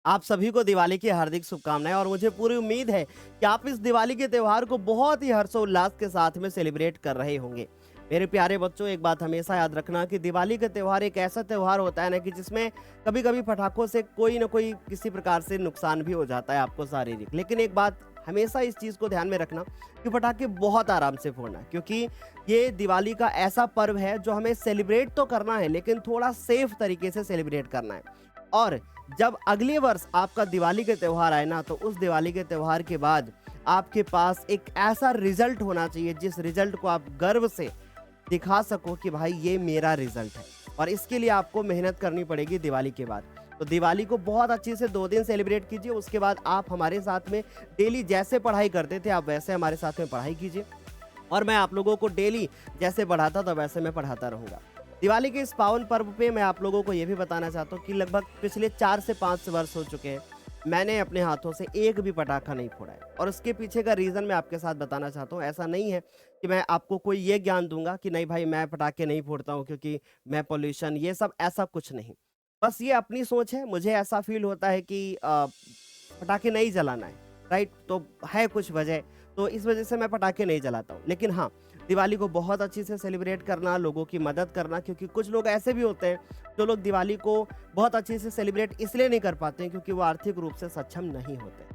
आप सभी को दिवाली की हार्दिक शुभकामनाएं और मुझे पूरी उम्मीद है कि आप इस दिवाली के त्योहार को बहुत ही हर्षोल्लास के साथ में सेलिब्रेट कर रहे होंगे। मेरे प्यारे बच्चों, एक बात हमेशा याद रखना कि दिवाली का त्योहार एक ऐसा त्योहार होता है ना कि जिसमें कभी-कभी पटाखों से कोई ना कोई किसी प्रकार से नुकसान भी हो जाता है आपको शारीरिक। लेकिन एक बात हमेशा इस चीज़ को ध्यान में रखना कि पटाखे बहुत आराम से फोड़ना, क्योंकि ये दिवाली का ऐसा पर्व है जो हमें सेलिब्रेट तो करना है लेकिन थोड़ा सेफ तरीके से सेलिब्रेट करना है। और जब अगले वर्ष आपका दिवाली के त्योहार आए ना, तो उस दिवाली के त्योहार के बाद आपके पास एक ऐसा रिजल्ट होना चाहिए जिस रिजल्ट को आप गर्व से दिखा सको कि भाई ये मेरा रिजल्ट है। और इसके लिए आपको मेहनत करनी पड़ेगी दिवाली के बाद। तो दिवाली को बहुत अच्छे से 2 दिन सेलिब्रेट कीजिए, उसके बाद आप हमारे साथ में डेली जैसे पढ़ाई करते थे आप वैसे हमारे साथ में पढ़ाई कीजिए। और मैं आप लोगों को डेली जैसे पढ़ाता था वैसे मैं पढ़ाता रहूँगा। दिवाली के इस पावन पर्व पे मैं आप लोगों को ये भी बताना चाहता हूँ कि लगभग पिछले 4 से 5 वर्ष हो चुके हैं, मैंने अपने हाथों से एक भी पटाखा नहीं फोड़ा है। और उसके पीछे का रीज़न मैं आपके साथ बताना चाहता हूँ। ऐसा नहीं है कि मैं आपको कोई ये ज्ञान दूँगा कि नहीं भाई मैं पटाखे नहीं फोड़ता हूँ क्योंकि मैं पॉल्यूशन, ये सब ऐसा कुछ नहीं। बस ये अपनी सोच है, मुझे ऐसा फ़ील होता है कि पटाखे नहीं जलाना है, राइट? तो है कुछ वजह, तो इस वजह से मैं पटाखे नहीं जलाता हूँ। लेकिन हाँ, दिवाली को बहुत अच्छे से सेलिब्रेट करना, लोगों की मदद करना, क्योंकि कुछ लोग ऐसे भी होते हैं, जो लोग दिवाली को बहुत अच्छे से सेलिब्रेट इसलिए नहीं कर पाते हैं क्योंकि वो आर्थिक रूप से सक्षम नहीं होते।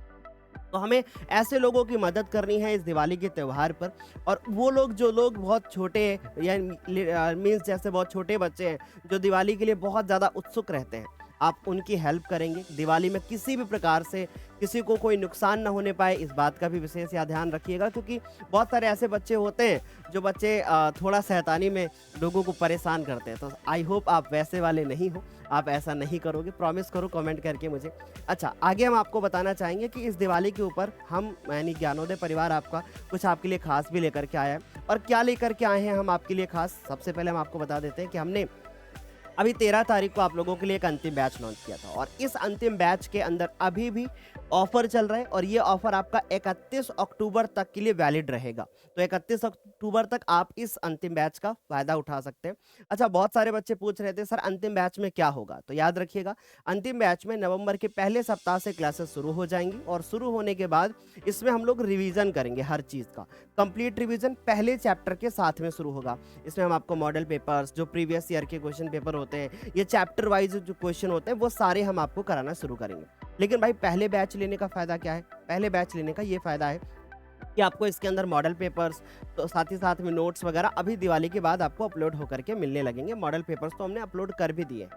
तो हमें ऐसे लोगों की मदद करनी है इस दिवाली के त्योहार पर। और वो लोग जो लोग बहुत छोटे या मीन्स जैसे बहुत छोटे बच्चे हैं जो दिवाली के लिए बहुत ज़्यादा उत्सुक रहते हैं, आप उनकी हेल्प करेंगे दिवाली में। किसी भी प्रकार से किसी को कोई नुकसान ना होने पाए, इस बात का भी विशेष या ध्यान रखिएगा, क्योंकि बहुत सारे ऐसे बच्चे होते हैं जो बच्चे थोड़ा शैतानी में लोगों को परेशान करते हैं। तो आई होप आप वैसे वाले नहीं हो, आप ऐसा नहीं करोगे, प्रॉमिस करो कमेंट करके मुझे। अच्छा, आगे हम आपको बताना चाहेंगे कि इस दिवाली के ऊपर हम यानी ज्ञानोदय परिवार आपका कुछ आपके लिए खास भी लेकर के आया है। और क्या लेकर के आए हैं हम आपके लिए खास, सबसे पहले हम आपको बता देते हैं कि हमने अभी 13 तारीख को आप लोगों के लिए एक अंतिम बैच लॉन्च किया था। और इस अंतिम बैच के अंदर अभी भी ऑफर चल रहा है और ये ऑफर आपका 31 अक्टूबर तक के लिए वैलिड रहेगा। तो 31 अक्टूबर तक आप इस अंतिम बैच का फायदा उठा सकते हैं। अच्छा, बहुत सारे बच्चे पूछ रहे थे सर अंतिम बैच में क्या होगा, तो याद रखिएगा अंतिम बैच में नवंबर के पहले सप्ताह से क्लासेस शुरू हो जाएंगी। और शुरू होने के बाद इसमें हम लोग रिवीजन करेंगे हर चीज़ का। कंप्लीट रिवीजन पहले चैप्टर के साथ में शुरू होगा। इसमें हम आपको मॉडल पेपर्स, जो प्रीवियस ईयर के क्वेश्चन पेपर होते हैं, ये चैप्टर वाइज जो क्वेश्चन होते हैं वो सारे हम आपको कराना शुरू करेंगे। लेकिन भाई पहले बैच लेने का फ़ायदा क्या है? पहले बैच लेने का ये फ़ायदा है कि आपको इसके अंदर मॉडल पेपर्स, तो साथ ही साथ में नोट्स वगैरह अभी दिवाली के बाद आपको अपलोड होकर के मिलने लगेंगे। मॉडल पेपर्स तो हमने अपलोड कर भी दिए हैं।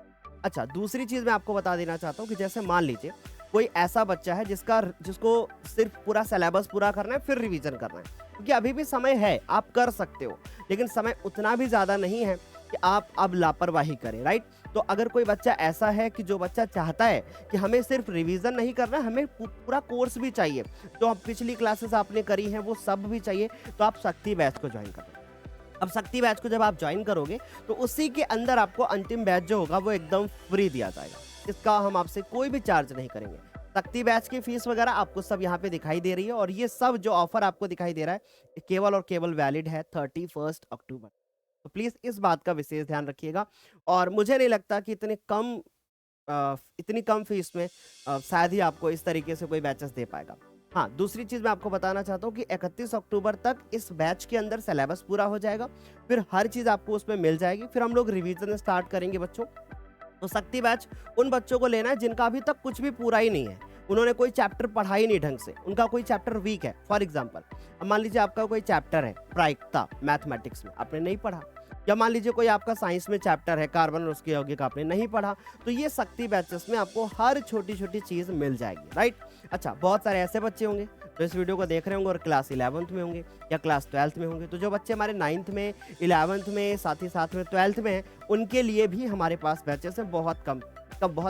अच्छा, दूसरी चीज़ मैं आपको बता देना चाहता हूँ कि जैसे मान लीजिए कोई ऐसा बच्चा है जिसको सिर्फ पूरा सिलेबस पूरा करना है फिर रिवीजन करना है, क्योंकि अभी भी समय है, आप कर सकते हो। लेकिन समय उतना भी ज़्यादा नहीं है कि आप अब लापरवाही करें, राइट? तो अगर कोई बच्चा ऐसा है कि जो बच्चा चाहता है कि हमें सिर्फ रिवीजन नहीं करना, हमें पूरा कोर्स भी चाहिए, जो अब पिछली क्लासेस आपने करी हैं वो सब भी चाहिए, तो आप शक्ति बैच को ज्वाइन करें। अब शक्ति बैच को जब आप ज्वाइन करोगे तो उसी के अंदर आपको अंतिम बैच जो होगा वो एकदम फ्री दिया जाएगा। इसका हम आपसे कोई भी चार्ज नहीं करेंगे। शक्ति बैच की फीस वगैरह आपको सब यहाँ पे दिखाई दे रही है। और ये सब जो ऑफर आपको दिखाई दे रहा है, ये केवल और केवल वैलिड है 31 अक्टूबर। तो प्लीज़ इस बात का विशेष ध्यान रखिएगा। और मुझे नहीं लगता कि इतनी कम फीस में शायद ही आपको इस तरीके से कोई बैचेस दे पाएगा। हाँ, दूसरी चीज़ मैं आपको बताना चाहता हूँ कि 31 अक्टूबर तक इस बैच के अंदर सिलेबस पूरा हो जाएगा। फिर हर चीज़ आपको उसमें मिल जाएगी। फिर हम लोग रिवीजन स्टार्ट करेंगे बच्चों। तो शक्ति बैच उन बच्चों को लेना है जिनका अभी तक कुछ भी पूरा ही नहीं है। उन्होंने कोई चैप्टर पढ़ा ही नहीं ढंग से, उनका कोई चैप्टर वीक है। फॉर एग्जांपल, अब मान लीजिए आपका कोई चैप्टर है प्रायिकता मैथमेटिक्स में, आपने नहीं पढ़ा। या मान लीजिए कोई आपका साइंस में चैप्टर है कार्बन और उसके यौगिक, आपने नहीं पढ़ा। तो ये शक्ति बैचेस में आपको हर छोटी-छोटी चीज़ मिल जाएगी, राइट? अच्छा, बहुत सारे ऐसे बच्चे होंगे जो इस वीडियो को देख रहे होंगे और क्लास 11th में होंगे या क्लास 12th में होंगे। तो जो बच्चे हमारे 9th में, 11th में, साथ ही साथ में 12th में हैं, उनके लिए भी हमारे पास बैचेस हैं बहुत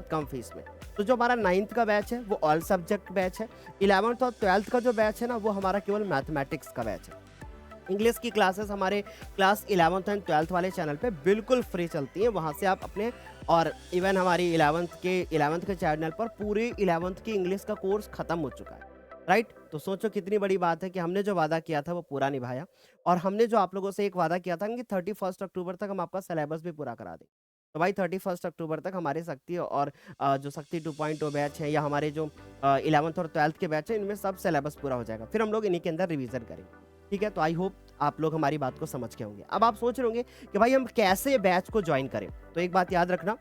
कम फीस में। तो जो हमारा 9th का बैच है वो ऑल सब्जेक्ट बैच है। 11th और 12th का जो बैच है ना, वो हमारा केवल मैथमेटिक्स का बैच है। इंग्लिश की क्लासेस हमारे क्लास 11th एंड 12th वाले चैनल पे बिल्कुल फ्री चलती हैं, वहाँ से आप अपने। और इवन हमारी 11th के चैनल पर पूरी 11th की इंग्लिश का कोर्स खत्म हो चुका है, राइट? तो सोचो कितनी बड़ी बात है कि हमने जो वादा किया था वो पूरा निभाया। और हमने जो आप लोगों से एक वादा किया था कि 31 अक्टूबर तक हम आपका सिलेबस भी पूरा करा दें। तो भाई 31 अक्टूबर तक हमारे शक्ति और जो शक्ति 2.0 बैच है या हमारे जो 11th और 12th के बैच है, इनमें सब सिलेबस पूरा हो जाएगा। फिर हम लोग इन्हीं के अंदर रिवीजन करेंगे। ठीक है, तो आई होप आप लोग हमारी बात को समझ के होंगे। अब आप सोच रहे होंगे कि भाई हम कैसे बैच को ज्वाइन करें। तो एक बात याद रखना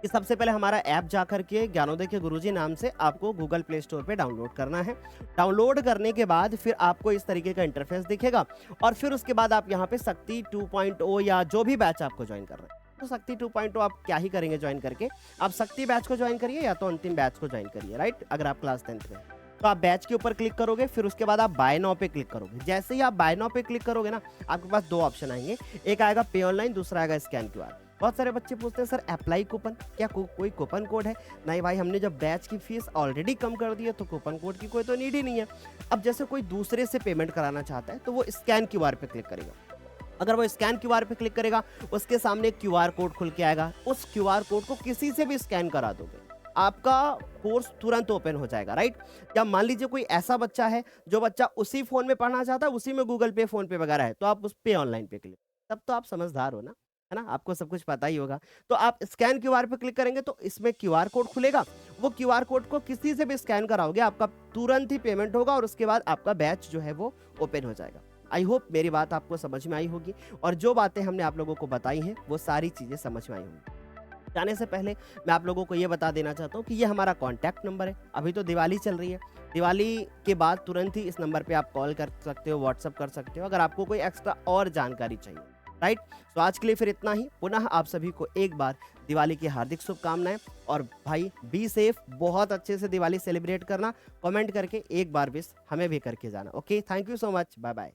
कि सबसे पहले हमारा ऐप जाकर के ज्ञानोदय के गुरुजी नाम से आपको गूगल प्ले स्टोर पे डाउनलोड करना है। डाउनलोड करने के बाद फिर आपको इस तरीके का इंटरफेस दिखेगा और फिर उसके बाद आप यहाँ पे शक्ति 2.0 या जो भी बैच आपको ज्वाइन कर रहे हैं, तो शक्ति 2.0 आप क्या ही करेंगे ज्वाइन करके, आप शक्ति बैच को ज्वाइन करिए या तो अंतिम बैच को ज्वाइन करिए, राइट। अगर आप क्लास 10th में हैं। तो आप बैच के ऊपर क्लिक करोगे, फिर उसके बाद आप बाय नाउ पे क्लिक करोगे। जैसे ही आप बाय नाउ पे क्लिक करोगे ना, आपके पास दो ऑप्शन आएंगे, एक आएगा पे ऑनलाइन, दूसरा आएगा स्कैन क्यूआर। बहुत सारे बच्चे पूछते हैं सर अप्लाई कूपन, क्या कोई कूपन कोड है? नहीं भाई, हमने जब बैच की फीस ऑलरेडी कम कर दी है तो कूपन कोड की कोई तो नीड ही नहीं है। अब जैसे कोई दूसरे से पेमेंट कराना चाहता है तो वो स्कैन क्यूआर पे क्लिक करेगा। अगर वो स्कैन क्यूआर पे क्लिक करेगा, उसके सामने एक क्यूआर कोड खुल के आएगा। उस क्यूआर कोड को किसी से भी स्कैन करा दोगे, आपका कोर्स तुरंत ओपन हो जाएगा, राइट। या मान लीजिए कोई ऐसा बच्चा है जो बच्चा उसी फोन में पढ़ना चाहता है, उसी में गूगल पे, फोन पे वगैरह है, तो आप उस पे ऑनलाइन पे क्लिक, तब तो आप समझदार हो ना, है ना, आपको सब कुछ पता ही होगा। तो आप स्कैन क्यूआर पे क्लिक करेंगे तो इसमें क्यूआर कोड खुलेगा, वो क्यूआर कोड को किसी से भी स्कैन कराओगे, आपका तुरंत ही पेमेंट होगा और उसके बाद आपका बैच जो है वो ओपन हो जाएगा। आई होप मेरी बात आपको समझ में आई होगी और जो बातें हमने आप लोगों को बताई हैं वो सारी चीज़ें समझ में आई होंगी। जाने से पहले मैं आप लोगों को ये बता देना चाहता हूँ कि ये हमारा कॉन्टैक्ट नंबर है। अभी तो दिवाली चल रही है, दिवाली के बाद तुरंत ही इस नंबर पे आप कॉल कर सकते हो, व्हाट्सअप कर सकते हो अगर आपको कोई एक्स्ट्रा और जानकारी चाहिए, राइट। तो आज के लिए फिर इतना ही। पुनः आप सभी को एक बार दिवाली की हार्दिक शुभकामनाएं और भाई बी सेफ, बहुत अच्छे से दिवाली सेलिब्रेट करना। कमेंट करके एक बार विश हमें भी करके जाना। Okay, thank you so much, bye bye.